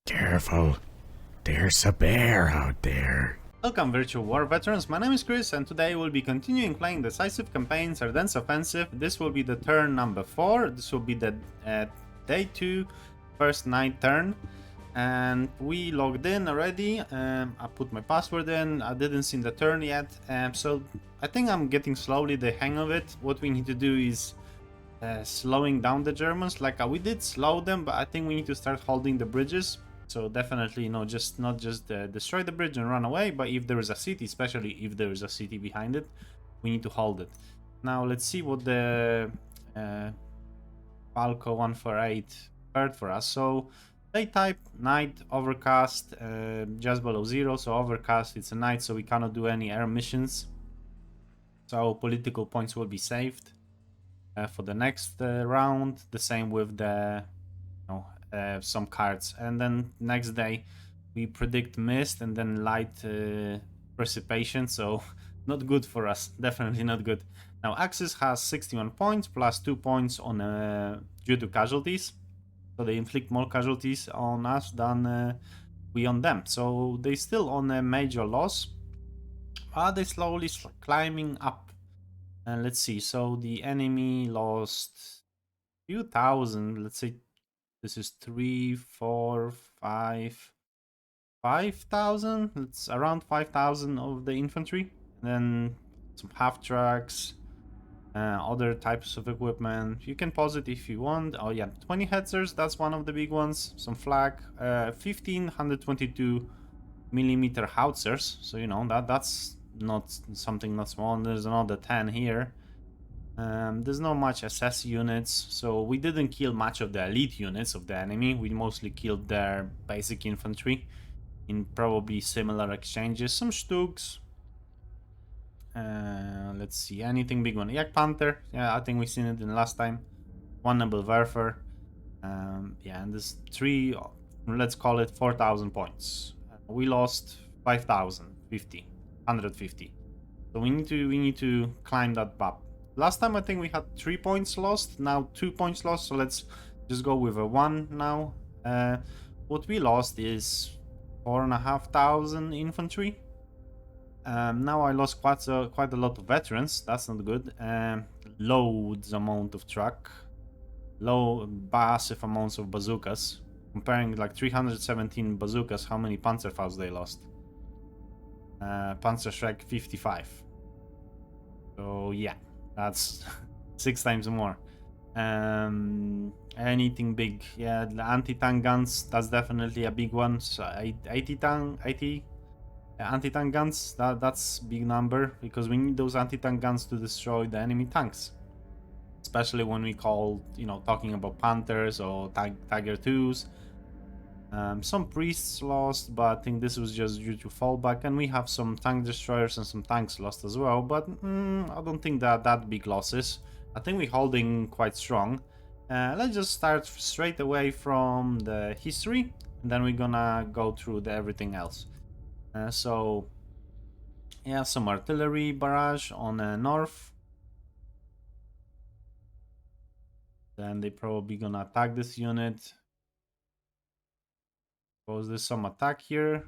Careful, there's a bear out there. Welcome Virtual War veterans, my name is Chris and today we'll be continuing playing Decisive Campaigns Ardennes Offensive. This will be the turn number 4, this will be the day 2, first night turn. And we logged in already, I put my password in, I didn't see the turn yet, so I think I'm getting slowly the hang of it. What we need to do is slowing down the Germans, like we did slow them, but I think we need to start holding the bridges. So definitely, not just destroy the bridge and run away, but if there is a city, especially if there is a city behind it, we need to hold it. Now let's see what the Falco148 prepared for us. So day type, night, overcast, just below 0, so overcast, it's a night, so we cannot do any air missions. So political points will be saved for the next round. The same with the some cards, and then next day we predict mist and then light precipitation, so not good for us, definitely not good. Now Axis has 61 points plus 2 points on due to casualties, so they inflict more casualties on us than we on them, so they still on a major loss, but they slowly climbing up. And let's see, so the enemy lost few thousand, let's say this is 3, 4, 5, 5,000. It's around 5,000 of the infantry. And then some half tracks, other types of equipment. You can pause it if you want. Oh yeah, 20 hetzers, that's one of the big ones. Some flak, 1,522 millimeter howitzers. So you know that's not something not small. And there's another 10 here. There's not much SS units, so we didn't kill much of the elite units of the enemy. We mostly killed their basic infantry in probably similar exchanges. Some Stugs. Let's see, anything big one. Yak Panther, yeah, I think we've seen it in the last time. One Noble Werfer. Yeah, and this 3, let's call it 4,000 points. We lost 5,050, 150. So we need to climb that up. Last time I think we had 3 points lost, now 2 points lost, so let's just go with a 1 now. What we lost is 4,500 infantry. Now I lost quite a lot of veterans, that's not good. Loads amount of truck, massive amounts of bazookas. Comparing like 317 bazookas, how many Panzerfaust they lost? Panzerschreck 55. So yeah. That's 6 times more. Anything big? Yeah, the anti-tank guns, that's definitely a big one. So 80 anti-tank guns, that's big number, because we need those anti-tank guns to destroy the enemy tanks. Especially when we talking about Panthers or Tiger 2s. Some priests lost, but I think this was just due to fallback, and we have some tank destroyers and some tanks lost as well, but I don't think that big losses. I think we're holding quite strong. Let's just start straight away from the history, and then we're gonna go through everything else. So yeah, some artillery barrage on north. Then they probably gonna attack this unit. Was there some attack here?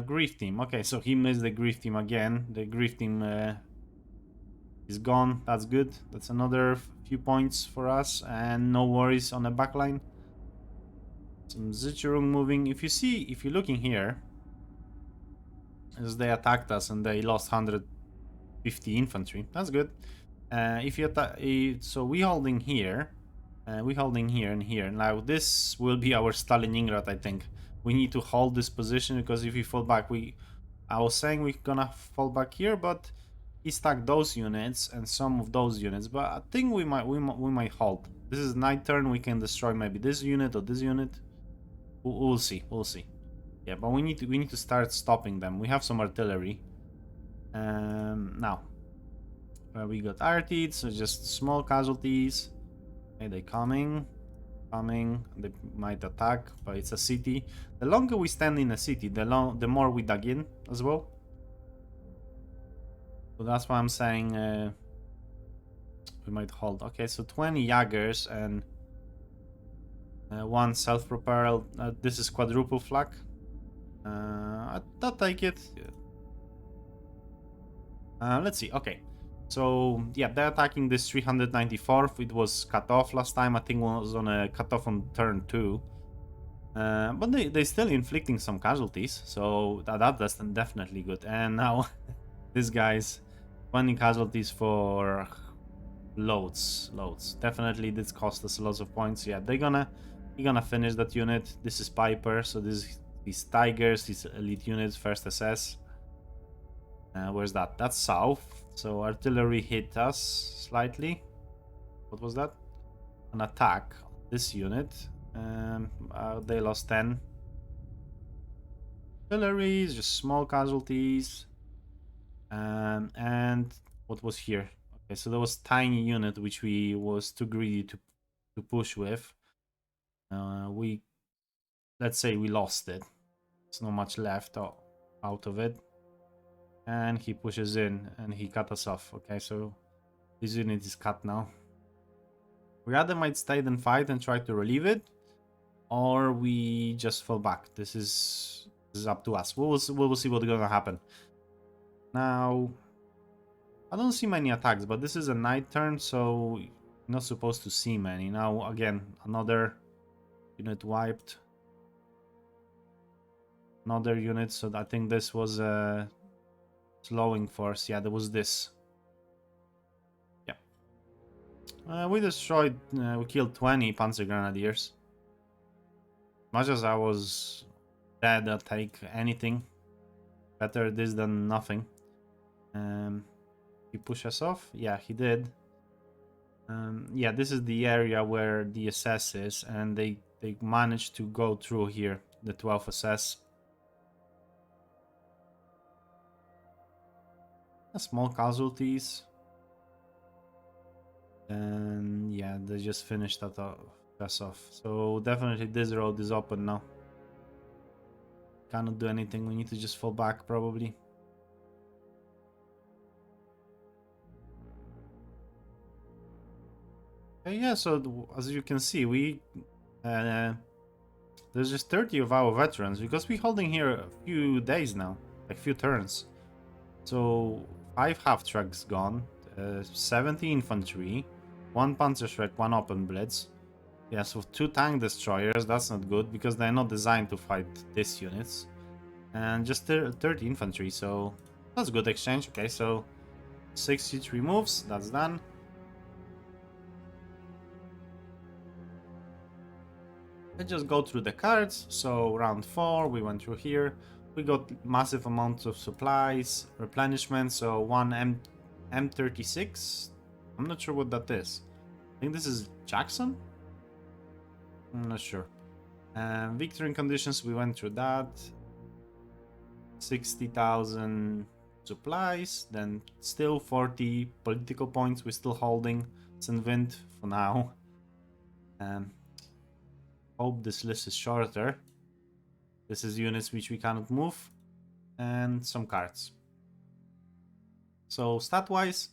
Grief team. Okay, so he missed the grief team again. The grief team is gone. That's good. That's another few points for us, and no worries on the backline. Some Zicherung moving. If you're looking here, as they attacked us and they lost 150 infantry. That's good. If you attack, so we holding here, we holding here and here. Now this will be our Stalingrad, I think. We need to hold this position, because if we fall back, I was saying we're gonna fall back here, but he stacked those units and some of those units. But I think we might hold. This is night turn. We can destroy maybe this unit or this unit. We'll see. We'll see. Yeah, but we need to start stopping them. We have some artillery. Now we got artillery, so just small casualties. Okay, they coming. They might attack, but it's a city. The longer we stand in a city, the more we dug in as well. So that's why I'm saying we might hold. Okay, so 20 Jaggers and One self-propelled. This is quadruple flak. I'll take it. Let's see. Okay. So, yeah, they're attacking this 394th. It was cut off last time. I think it was on a cut off on turn 2. But they're still inflicting some casualties. So, that's definitely good. And now, this guy's 20 casualties for loads. Definitely, this cost us lots of points. Yeah, they're gonna finish that unit. This is Piper. So, these Tigers, these elite units, first SS. Where's that? That's south. So artillery hit us slightly. What was that? An attack on this unit. They lost 10. Artillery is just small casualties. And what was here? Okay, so there was tiny unit which we was too greedy to push with. Let's say we lost it. There's not much left out of it. And he pushes in and he cut us off. Okay, so this unit is cut now. We either might stay and fight and try to relieve it, or we just fall back. This is up to us. We will see what's gonna happen. Now, I don't see many attacks, but this is a night turn, so you're not supposed to see many. Now, again, another unit wiped. Another unit, so I think this was a slowing force. Yeah, there was this. Yeah. We destroyed, we killed 20 Panzer Grenadiers. Much as I was dead, I'll take anything. Better this than nothing. He pushed us off? Yeah, he did. Yeah, this is the area where the SS is, and they managed to go through here, the 12th SS. Small casualties. And yeah, they just finished that off. So definitely this road is open now. Cannot do anything. We need to just fall back probably. Yeah, so as you can see, we there's just 30 of our veterans because we're holding here a few days now, like few turns. So 5 half tracks gone, 70 infantry, 1 Panzerschreck, 1 open blitz. Yeah, so 2 tank destroyers. That's not good because they're not designed to fight these units. And just 30 infantry, so that's good exchange. Okay, so 63 moves, that's done. Let's just go through the cards. So round 4, we went through here. We got massive amounts of supplies, replenishment. So 1 M36. I'm not sure what that is. I think this is Jackson. I'm not sure. Victory conditions, we went through that. 60,000 supplies, then still 40 political points. We're still holding St. Vint for now. Hope this list is shorter. This is units which we cannot move, and some cards. So stat-wise,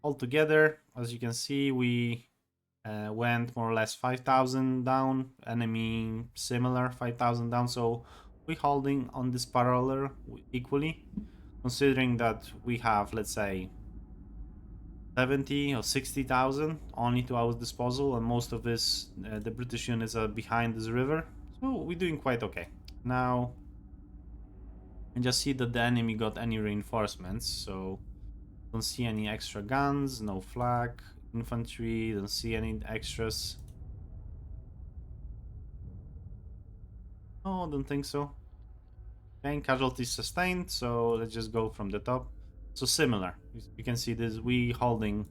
altogether, as you can see, we went more or less 5,000 down. Enemy similar, 5,000 down. So we're holding on this parallel equally, considering that we have, let's say, 70 or 60,000 only to our disposal, and most of this, the British units are behind this river. So we're doing quite okay. Now, and just see that the enemy got any reinforcements. So don't see any extra guns, no flak, infantry, don't see any extras. Oh, don't think so. Okay, casualties sustained, so let's just go from the top. So similar, you can see this, we holding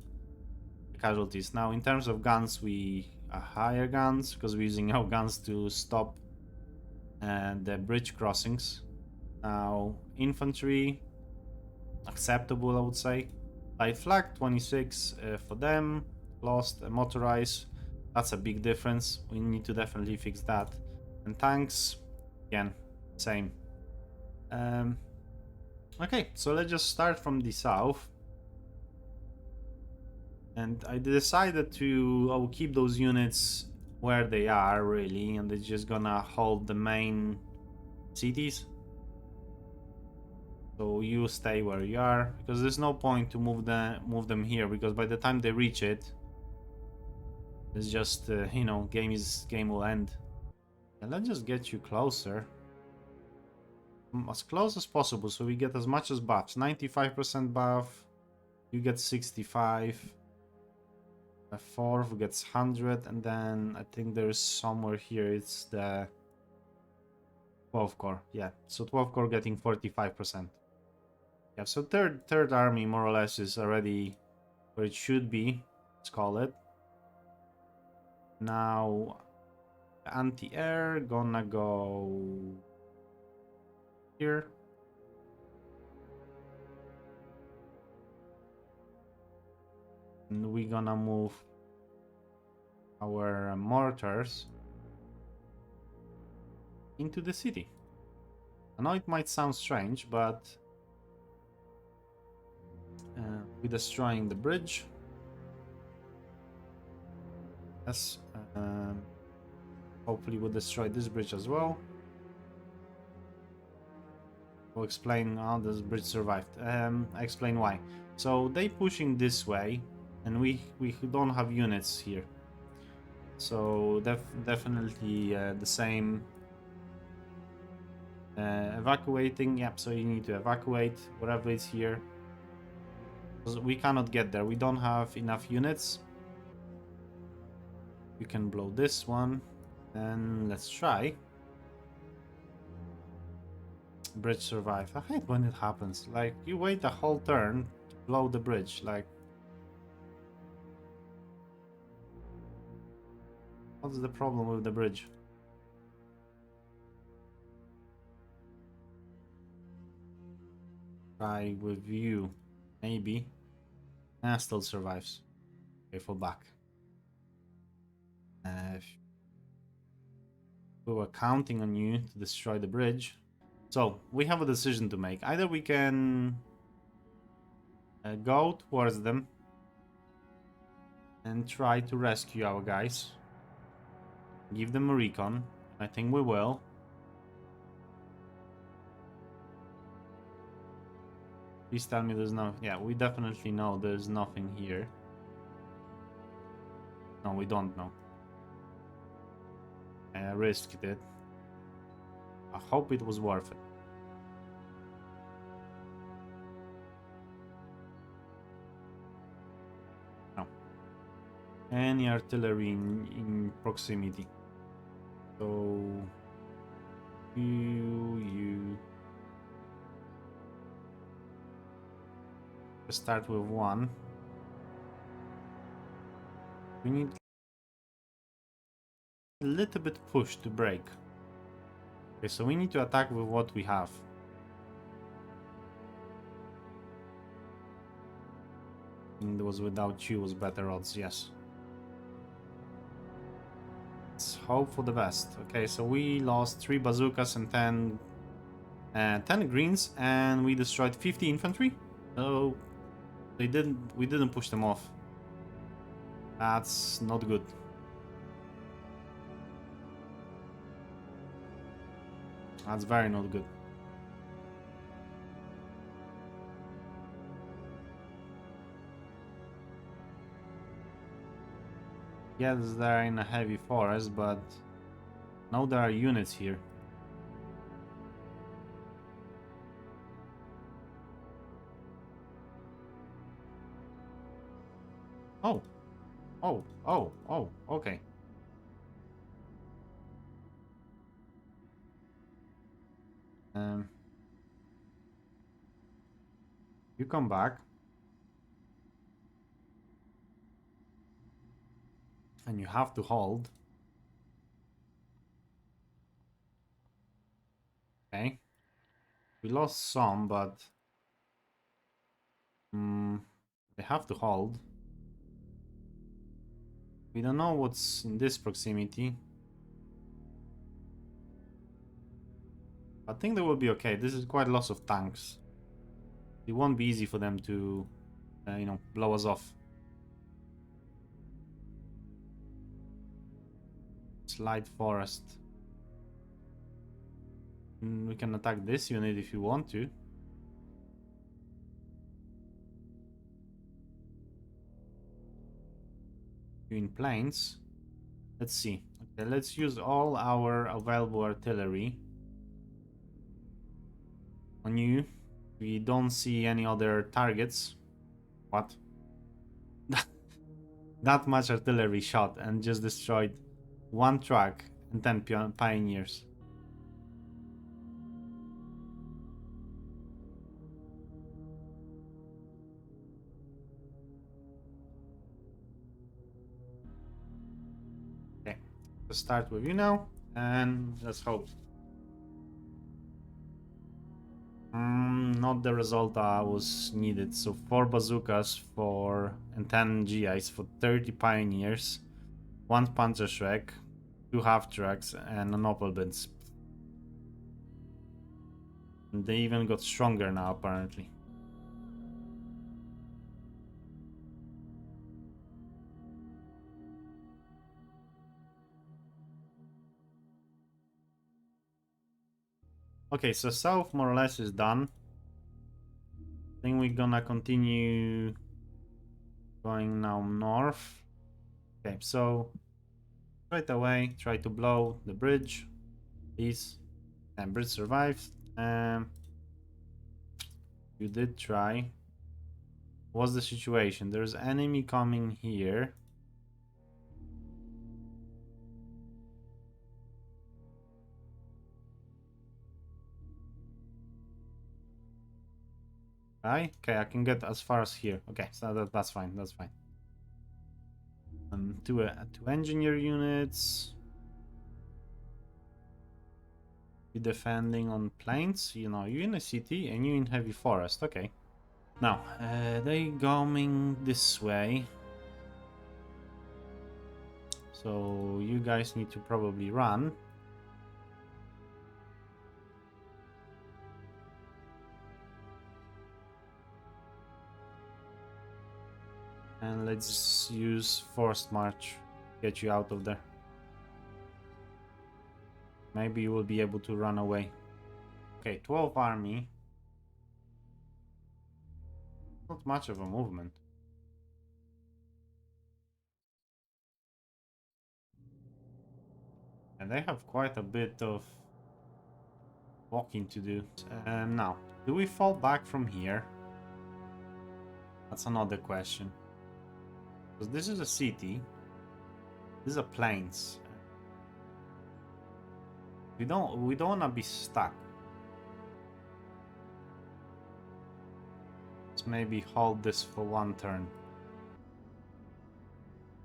casualties. Now in terms of guns, we are higher guns because we're using our guns to stop the bridge crossings. Now infantry, acceptable I would say. Light flak, 26 for them. Lost motorized, that's a big difference. We need to definitely fix that. And tanks, again, same. Okay, so let's just start from the south. And I decided to, I will keep those units where they are really, and they're just gonna hold the main cities. So you stay where you are, because there's no point to move them here, because by the time they reach it, it's just you know, game will end. And let's just get you closer, as close as possible, so we get as much as buffs. 95% buff, you get 65. A fourth gets 100, and then I think there's somewhere here it's the 12th Corps. Yeah, so 12th Corps getting 45%. Yeah, so third army more or less is already where it should be, let's call it. Now, anti-air gonna go here. And we're gonna move our mortars into the city. I know it might sound strange, but we're destroying the bridge. Yes, hopefully we'll destroy this bridge as well. We'll explain how this bridge survived. I explain why. So they pushing this way, and we don't have units here. So definitely the same. Evacuating, yep, so you need to evacuate whatever is here. We cannot get there, we don't have enough units. You can blow this one, and let's try. Bridge survive. I hate when it happens. Like, you wait a whole turn to blow the bridge, like... What's the problem with the bridge? Try with you, maybe. Still survives. Okay, fall back. We were counting on you to destroy the bridge. So, we have a decision to make. Either we can go towards them and try to rescue our guys. Give them a recon. I think we will. Please tell me there's no... Yeah, we definitely know there's nothing here. No, we don't know. I risked it. I hope it was worth it. No. Any artillery in proximity. So... You... Start with one. We need a little bit push to break. Okay, so we need to attack with what we have. And it was without you was better odds, yes. Let's hope for the best. Okay, so we lost 3 bazookas and 10 greens, and we destroyed 50 infantry. So we didn't push them off. That's not good. That's very not good. Yes, they're in a heavy forest, but now there are units here. Oh. Oh, okay. You come back. And you have to hold. Okay. We lost some, but... they have to hold. We don't know what's in this proximity. I think they will be okay. This is quite lots of tanks. It won't be easy for them to, you know, blow us off. units, light forest. We can attack this unit if you want to. In planes. Let's see. Okay, let's use all our available artillery on you. We don't see any other targets. What? That much artillery shot and just destroyed one truck and 10 pioneers. Okay, let's start with you now and let's hope. Not the result that was needed. So 4 bazookas and 10 GIs for 30 pioneers, 1 Panzerschreck, 2 half tracks, and an Opelbins. And they even got stronger now, apparently. Okay, so south more or less is done. I think we're gonna continue going now north. Okay, so right away, try to blow the bridge. Please. And bridge survived. You did try. What's the situation? There's enemy coming here. Right? Okay, I can get as far as here. Okay, so that's fine. That's fine. Two engineer units. You defending on plains. You know, you in a city and you in heavy forest. Okay. Now, they going this way. So you guys need to probably run. And let's use forced march. Get you out of there. Maybe you will be able to run away. Okay, 12 army. Not much of a movement. And they have quite a bit of walking to do. Now, do we fall back from here? That's another question. Because this is a city. This is a plains. We don't want to be stuck. Let's maybe hold this for one turn.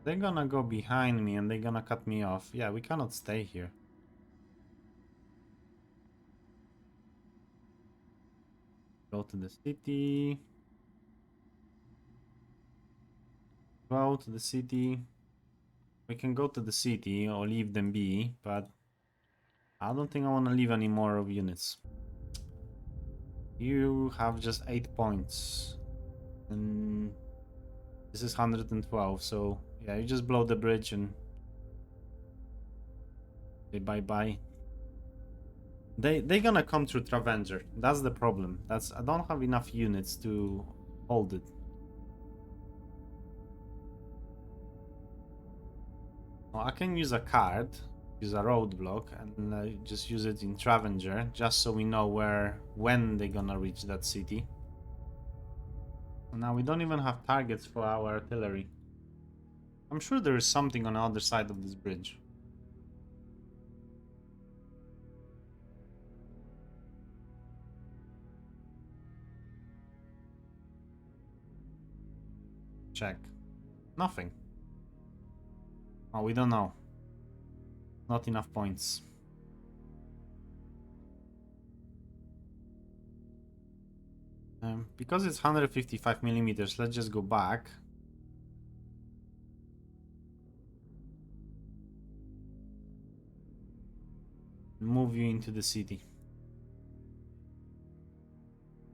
They're gonna go behind me and they're gonna cut me off. Yeah, we cannot stay here. Go to the city. Go to the city. We can go to the city or leave them be, but I don't think I want to leave any more of units. You have just 8 points. And this is 112, so yeah, you just blow the bridge and say bye-bye. They're gonna come through Travenger. That's the problem. I don't have enough units to hold it. Well, I can use a card, use a roadblock, and just use it in Travenger, just so we know when they're gonna reach that city. Now we don't even have targets for our artillery. I'm sure there is something on the other side of this bridge. Check. Nothing. Oh, we don't know. Not enough points. Because it's 155 millimeters, let's just go back. Move you into the city.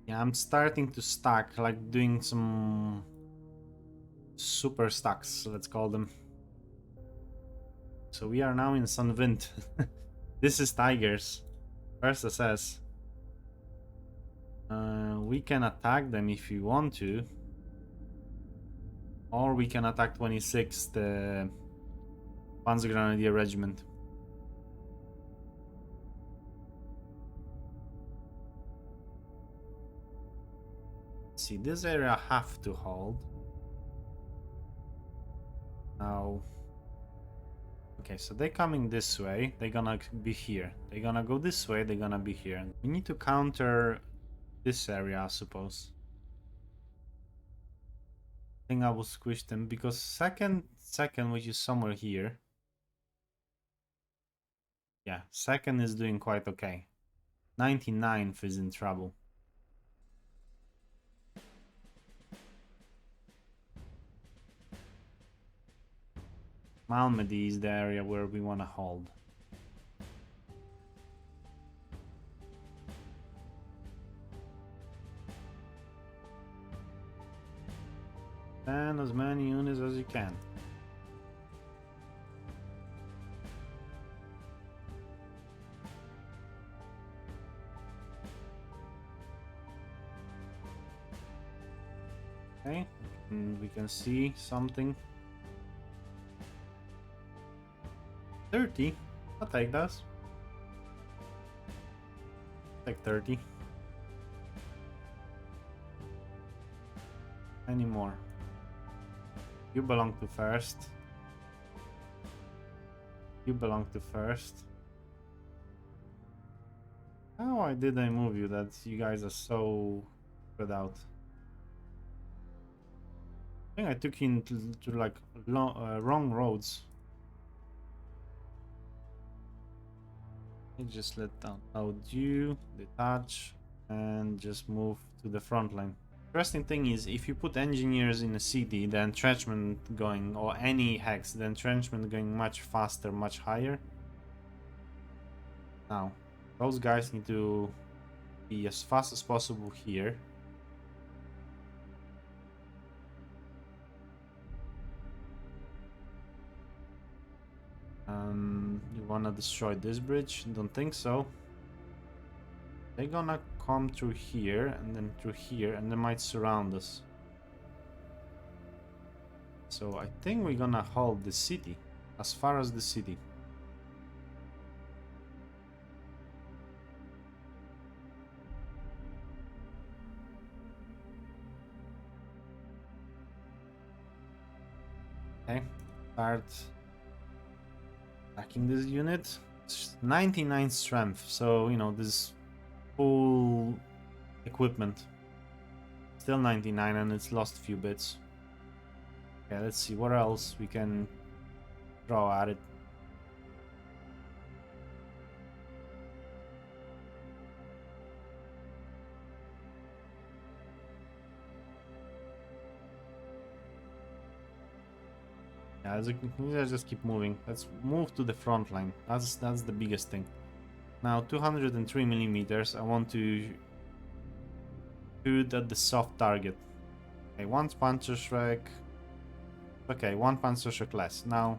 Yeah, I'm starting to stack, like doing some super stacks, let's call them. So we are now in Sunwind. This is Tigers. First SS. We can attack them if we want to. Or we can attack 26th Panzergrenadier Regiment. See, this area I have to hold. Now, okay, so they're coming this way. They're gonna be here. They're gonna go this way. They're gonna be here. We need to counter this area, I suppose. I think I will squish them because second, which is somewhere here. Yeah, second is doing quite okay. 99th is in trouble. Malmedy is the area where we want to hold. And as many units as you can. Okay, and we can see something. 30. I'll take those. Take 30. Any more? You belong to first. You belong to first. How did I move you that you guys are so spread out? I think I took you into like wrong roads. Just let down you detach and just move to the front line. Interesting thing is, if you put engineers in a city, the entrenchment going, or any hex, the entrenchment going much faster, much higher. Now, those guys need to be as fast as possible here. You wanna destroy this bridge? Don't think so. They're gonna come through here and then through here, and they might surround us. So I think we're gonna hold the city, as far as the city. Okay, start attacking this unit. It's 99 strength, so you know this full equipment. Still 99 and it's lost a few bits. Okay, let's see what else we can throw at it. Yeah, let's just keep moving. Let's move to the front line. That's the biggest thing. Now 203 millimeters. I want to shoot at the soft target. Okay, one Panzerschreck. Okay, one Panzerschreck less. Now,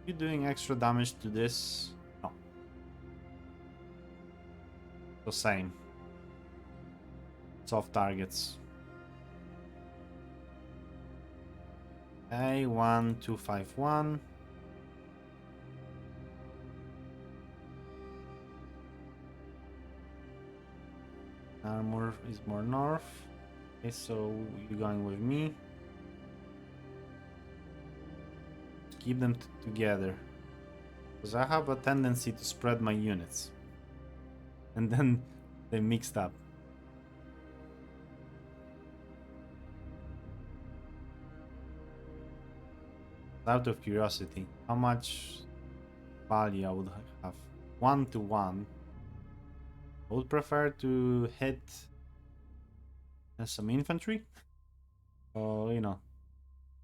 you doing extra damage to this? No. So same. Soft targets. Okay, 1251. Armor is more north. Okay, so you're going with me. Keep them together. Because I have a tendency to spread my units. And then they mixed up. Out of curiosity, how much value I would have? 1 to 1. I would prefer to hit some infantry. So, you know,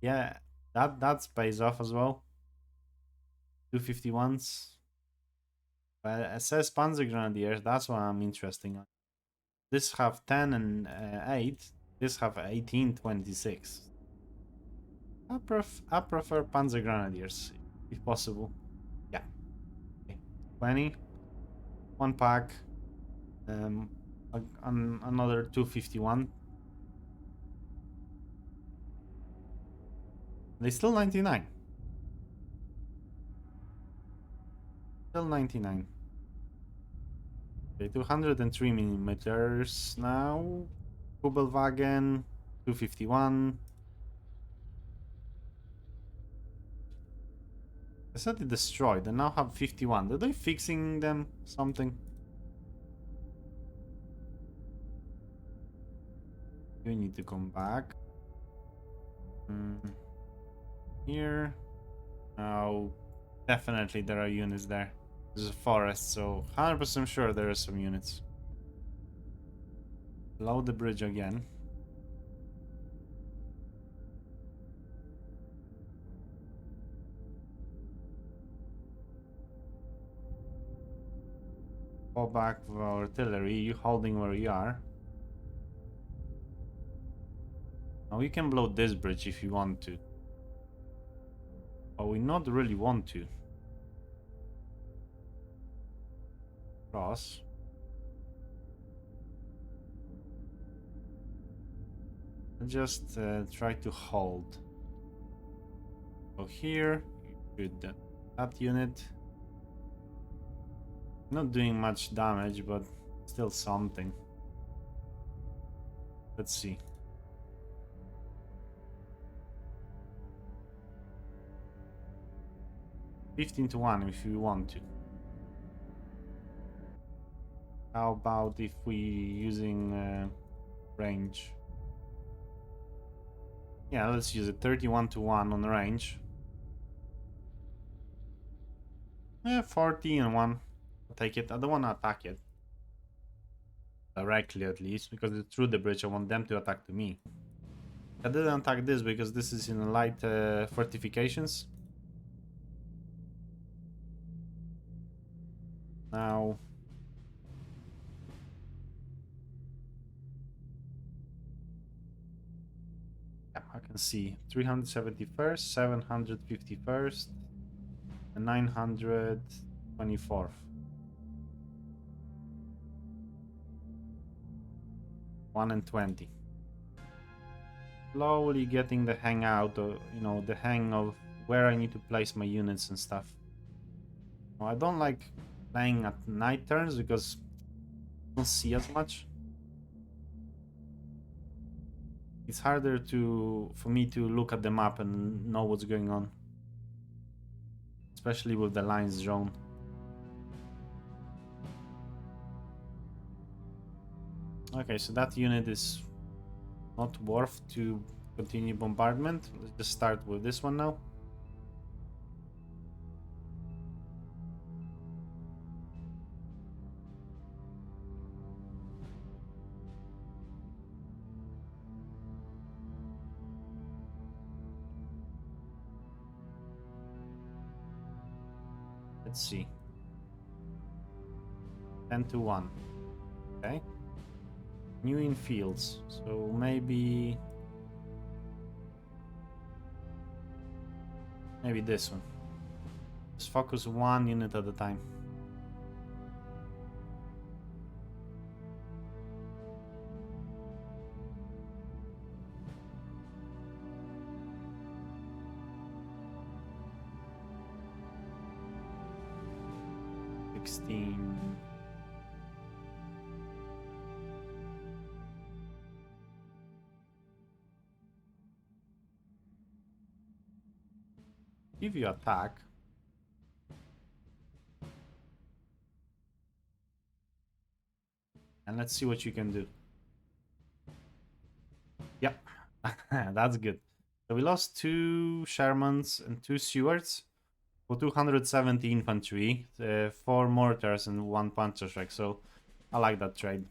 yeah, that pays off as well. 251s. But it says Panzer Grenadiers, that's what I'm interested in. This have 10 and 8. This have 18, 26. I prefer Panzer Grenadiers, if possible. 20. One pack. Another 251. They still 99. Still 99. Okay, 203 millimeters now. Kubelwagen, 251. I said it destroyed. They now have 51. Are they fixing them? Something? You need to come back. Here. Now, definitely there are units there. There's a forest, so 100% sure there are some units. Load the bridge again. Fall back with our artillery, you holding where you are. Now we can blow this bridge if you want to. But we not really want to. Cross. And just try to hold. So here, you should that unit. Not doing much damage, but still something. Let's see. (15-1) if you want to. How about if we using range? Yeah, let's use it 31-1 on range. Yeah, 40-1. I'll take it. I don't want to attack it. Directly at least, because it's through the bridge. I want them to attack to me. I didn't attack this because this is in light fortifications. Now I can see 371st, 751st, and 924th. One and 20. Slowly getting the hang out, or the hang of where I need to place my units and stuff. Well, I don't like playing at night turns because I don't see as much. It's harder for me to look at the map and know what's going on, especially with the lines drawn. Okay, so that unit is not worth to continue bombardment. Let's just start with this one now. Let's see. 10-1. Okay. New in fields. So maybe this one. Just focus one unit at a time. If you attack, and let's see what you can do. Yep, that's good. So we lost 2 Shermans and 2 Stewards for 270 infantry, 4 mortars and 1 panzer strike. So I like that trade.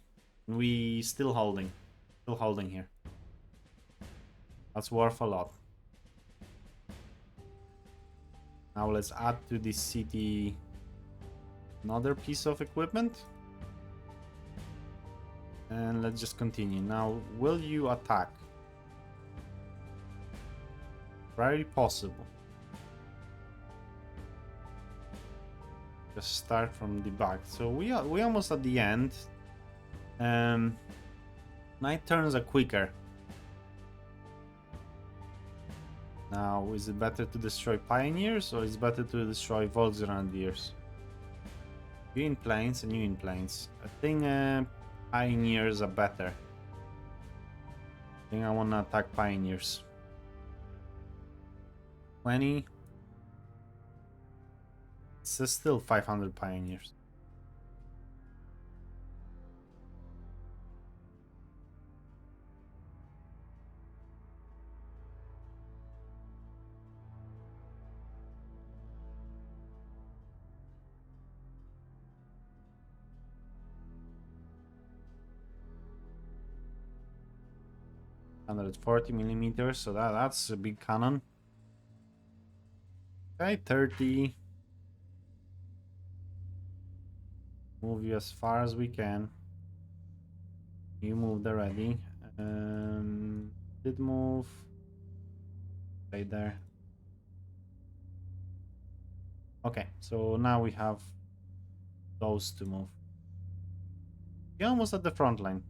We still holding here. That's worth a lot. Now let's add to this city another piece of equipment. And let's just continue. Now, will you attack? Very possible. Just start from the back. So we almost at the end. Night turns are quicker. Now, is it better to destroy pioneers or is it better to destroy Volksgrenadiers? You in planes and you in planes. I think pioneers are better. I think I want to attack pioneers. 20. It's still 500 pioneers. $140mm, so that's a big cannon. Okay, 30. Move you as far as we can. You moved already. Did move. Stay there. Okay, so now we have those to move. You're almost at the front line.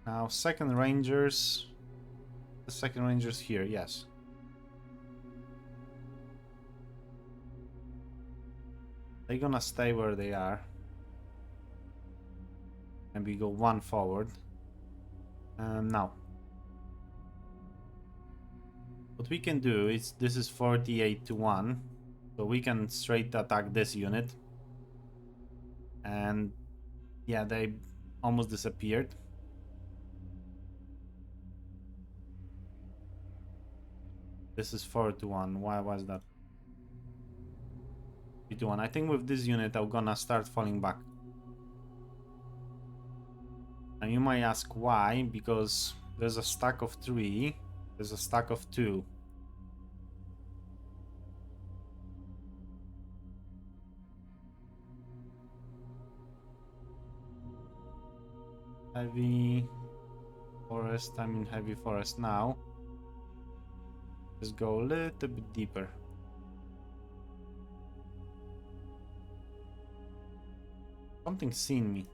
Now, second Rangers. The second Rangers here, yes. They're gonna stay where they are. And we go one forward. Now. What we can do is, this is 48 to 1. So we can straight attack this unit. And yeah, they almost disappeared. This is 4 to 1. Why was that? 3 to 1. I think with this unit I'm gonna start falling back. And you might ask why, because there's a stack of 3, there's a stack of 2. Heavy forest, I'm in heavy forest now. Just go a little bit deeper. Something seen me.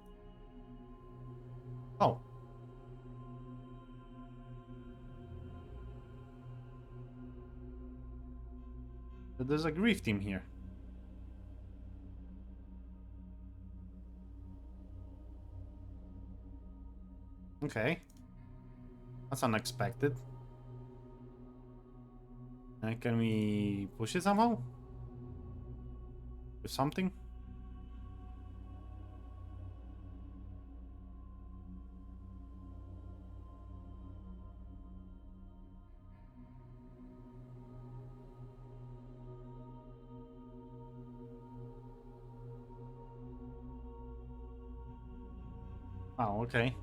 Oh. But there's a grief team here. Okay. That's unexpected. Can we push it somehow? With something? Oh, okay.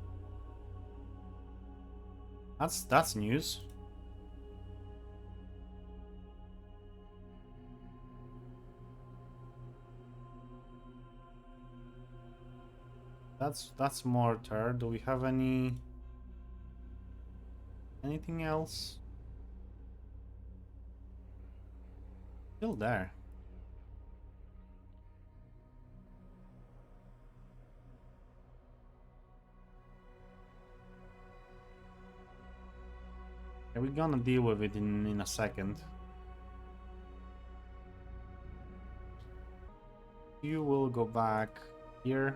That's news. That's mortar. Do we have anything else? Still there. Yeah, we're gonna deal with it in a second. You will go back here.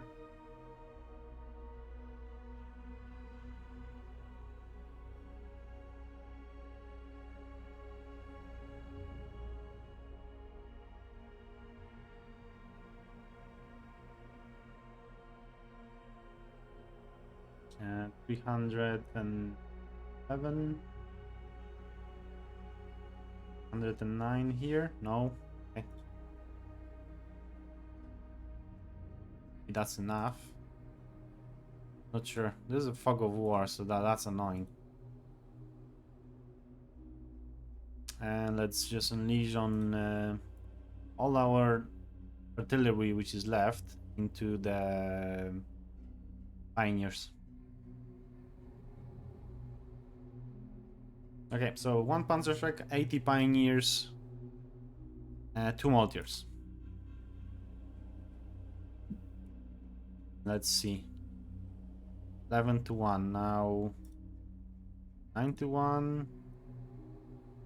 And 307, 109 here. No. Okay. That's enough. Not sure. There's a fog of war, so that's annoying. And let's just unleash on all our artillery which is left into the pioneers. Okay, so 1 Panzerschreck, 80 pioneers, 2 mortars. Let's see. 11 to 1. Now 9 to 1.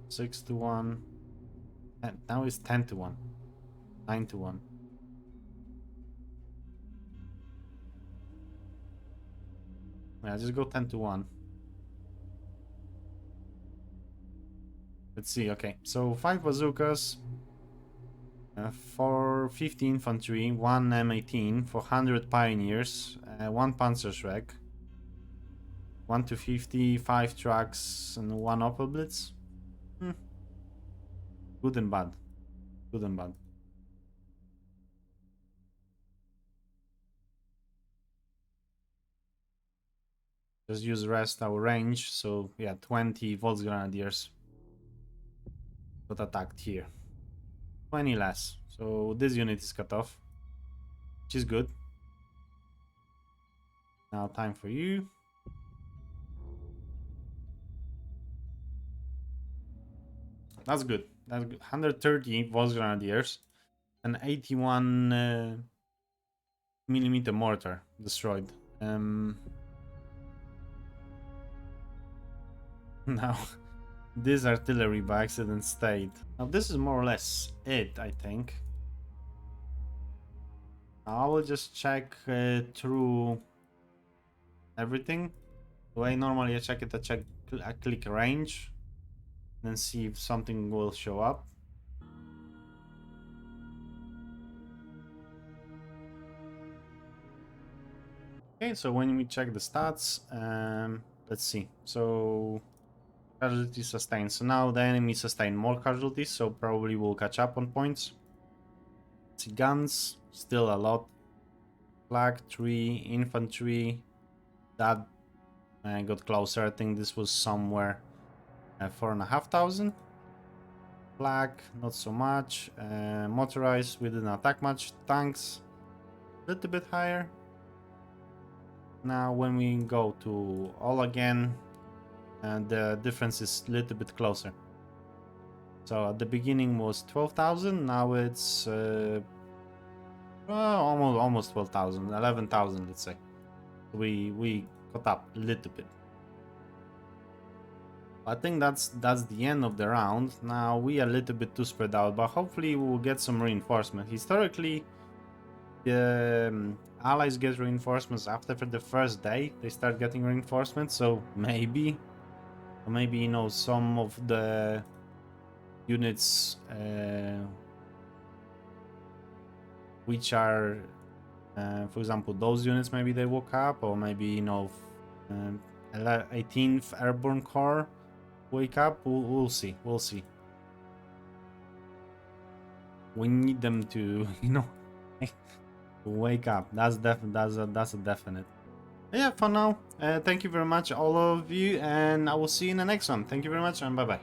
6 to 1. Now it's 10 to 1. 9 to 1. Yeah, just go 10 to 1. Let's see, okay. So 5 bazookas, 450 infantry, 1 M18, 400 pioneers, 1 Panzerschreck, 1 to 50, 5 trucks, and 1 Opel Blitz. Good and bad. Good and bad. Just use rest our range, so yeah, 20 Volks Grenadiers got attacked here. 20 less, so this unit is cut off, which is good. Now time for you. That's good. That's good. 130 Volks Grenadiers, an 81 millimeter mortar destroyed. Now, this artillery by accident stayed. Now this is more or less it, I think. I will just check through everything. The way normally I check it, I click range, then see if something will show up. Okay, so when we check the stats, let's see. So casualties sustained. So now the enemy sustained more casualties, so probably we'll catch up on points. Let's see, guns, still a lot. Flag 3, infantry, that got closer. I think this was somewhere 4,500. Flag, not so much. Motorized, we didn't attack much. Tanks, a little bit higher. Now when we go to all again, the difference is a little bit closer. So at the beginning was 12,000, now it's almost 12,000, 11,000, let's say. We caught up a little bit. I think that's the end of the round. Now we are a little bit too spread out, but hopefully we will get some reinforcement. Historically, the allies get reinforcements after the first day. They start getting reinforcements, so maybe you know, some of the units which are for example those units, maybe they woke up, or maybe, you know, 18th Airborne Corps wake up. We'll see. We need them to, you know, wake up. That's a definite. Yeah, for now, thank you very much all of you, and I will see you in the next one. Thank you very much, and bye bye.